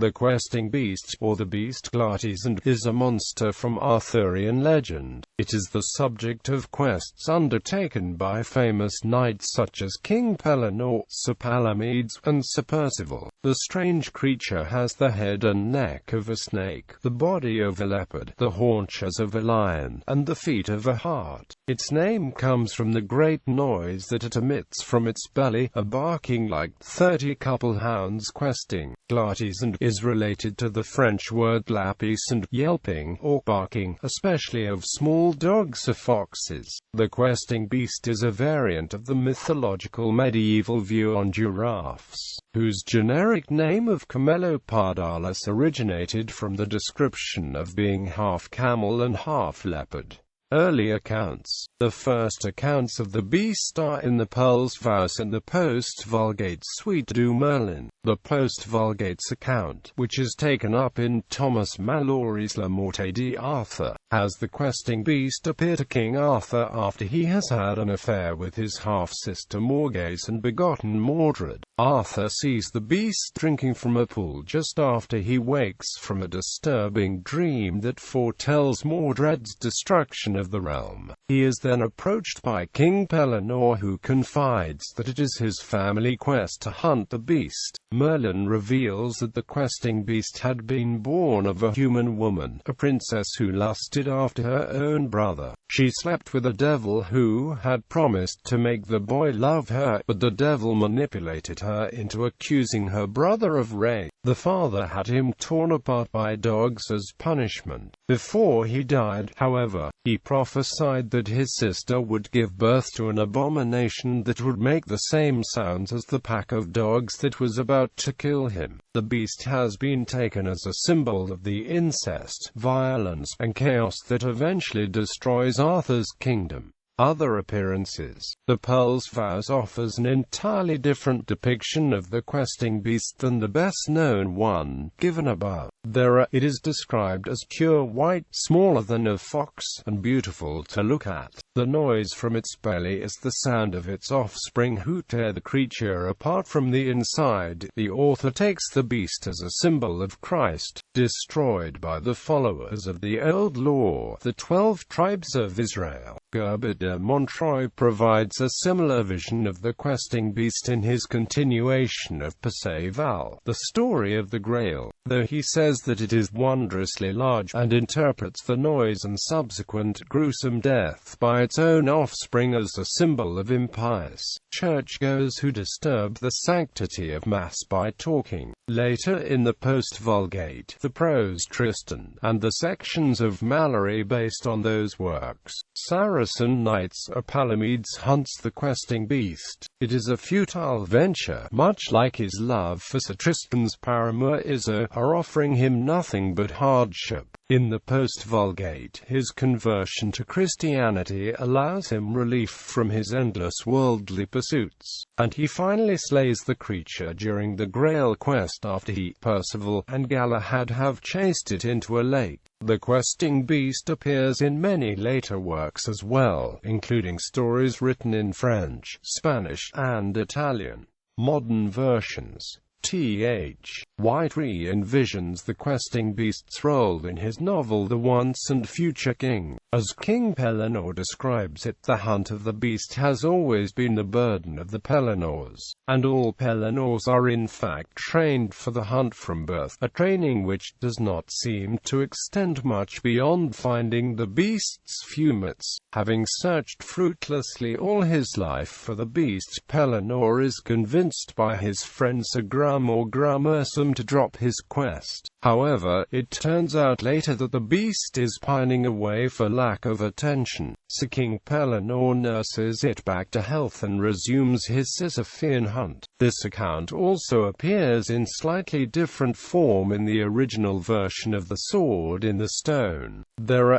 The questing beast, or the Beast Glatisant, is a monster from Arthurian legend. It is the subject of quests undertaken by famous knights such as King Pellinore, Sir Palamedes, and Sir Percival. The strange creature has the head and neck of a snake, the body of a leopard, the haunches of a lion, and the feet of a hart. Its name comes from the great noise that it emits from its belly, a barking like 30 couple hounds questing. Glatisant is related to the French word lapissant, yelping, or barking, especially of small dogs or foxes. The questing beast is a variant of the mythological medieval view on giraffes, whose generic name of Camelopardalis originated from the description of being half camel and half leopard. Early accounts. The first accounts of the beast are in the Pearl's Vows and the post-Vulgate Suite du Merlin. The post-Vulgate's account, which is taken up in Thomas Malory's La Morte d'Arthur, has the questing beast appear to King Arthur after he has had an affair with his half-sister Morgase and begotten Mordred. Arthur sees the beast drinking from a pool just after he wakes from a disturbing dream that foretells Mordred's destruction of the realm. He is then approached by King Pellinore, who confides that it is his family quest to hunt the beast. Merlin reveals that the questing beast had been born of a human woman, a princess who lusted after her own brother. She slept with a devil who had promised to make the boy love her, but the devil manipulated her into accusing her brother of rape. The father had him torn apart by dogs as punishment. Before he died, however, he prophesied that his sister would give birth to an abomination that would make the same sounds as the pack of dogs that was about to kill him. The beast has been taken as a symbol of the incest, violence, and chaos that eventually destroys Arthur's kingdom. Other appearances. The Pearl's Vows offers an entirely different depiction of the questing beast than the best-known one, given above. It is described as pure white, smaller than a fox, and beautiful to look at. The noise from its belly is the sound of its offspring who tear the creature apart from the inside. The author takes the beast as a symbol of Christ, destroyed by the followers of the Old Law, the 12 tribes of Israel. Gerbert de Montreuil provides a similar vision of the questing beast in his continuation of Perceval, the story of the Grail, though he says that it is wondrously large, and interprets the noise and subsequent gruesome death by its own offspring as a symbol of impious churchgoers who disturb the sanctity of Mass by talking. Later in the post-Vulgate, the prose Tristan, and the sections of Malory based on those works. Saracen knights, Palamedes hunts the questing beast. It is a futile venture, much like his love for Sir Tristan's paramour Iso, are offering him nothing but hardship. In the post-Vulgate, his conversion to Christianity allows him relief from his endless worldly pursuits, and he finally slays the creature during the Grail quest after he, Percival, and Galahad have chased it into a lake. The questing beast appears in many later works as well, including stories written in French, Spanish, and Italian. Modern versions. Th. White re-envisions the questing beast's role in his novel The Once and Future King. As King Pellinore describes it, the hunt of the beast has always been the burden of the Pellinores, and all Pellinores are in fact trained for the hunt from birth, a training which does not seem to extend much beyond finding the beast's fumets. Having searched fruitlessly all his life for the beast, Pellinore is convinced by his friend Sir Gramersum to drop his quest. However, it turns out later that the beast is pining away for lack of attention, so King Pellinore nurses it back to health and resumes his Sisyphean hunt. This account also appears in slightly different form in the original version of The Sword in the Stone.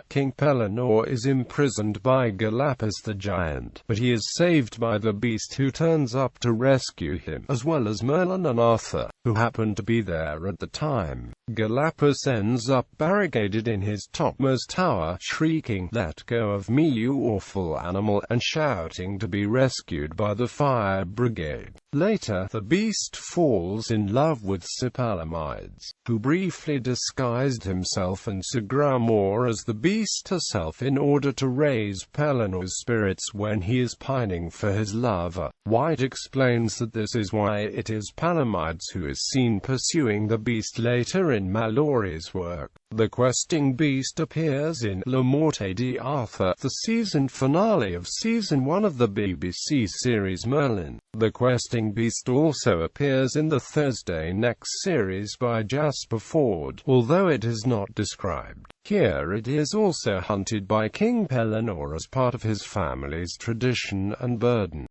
King Pellinore is imprisoned by Galapis the giant, but he is saved by the beast who turns up to rescue him, as well as Merlin and Arthur, who happen to be there at the time. Galapagos ends up barricaded in his topmost tower, shrieking, "Let go of me, you awful animal," and shouting to be rescued by the fire brigade. Later, the beast falls in love with Sir Palamedes, who briefly disguised himself and Sir Percival as the beast herself in order to raise Pellinore's spirits when he is pining for his lover. White explains that this is why it is Palamedes who is seen pursuing the beast later in Malory's work. The questing beast appears in La Morte d'Arthur, the season finale of Season 1 of the BBC series Merlin. The questing beast also appears in the Thursday Next series by Jasper Fforde, although it is not described. Here it is also hunted by King Pellinore as part of his family's tradition and burden.